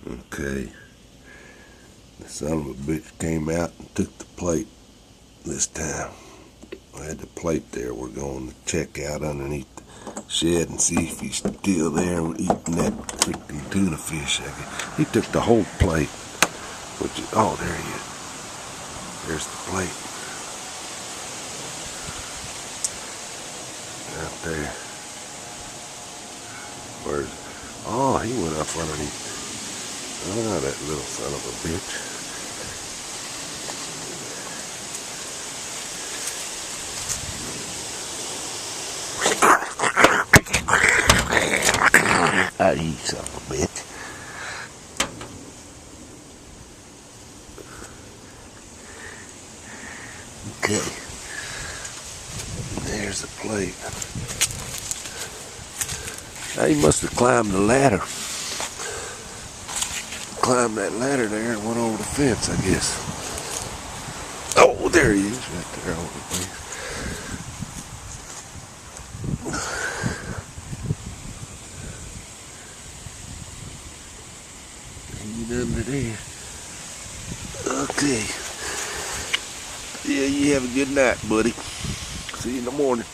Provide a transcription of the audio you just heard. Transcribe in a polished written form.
Okay. The son of a bitch came out and took the plate this time. I had the plate there. We're going to check out underneath the shed and see if he's still there eating that freaking tuna fish. He took the whole plate. Which is, oh, there he is. There's the plate. Out there. Where's, oh, he went up underneath. Oh, that little son of a bitch. Ah, you son of a bitch. Okay. There's the plate. Now he must have climbed the ladder. Climbed that ladder there and went over the fence, I guess. Oh, there he is, right there over the fence. He's under there. Okay. Yeah, you have a good night, buddy. See you in the morning.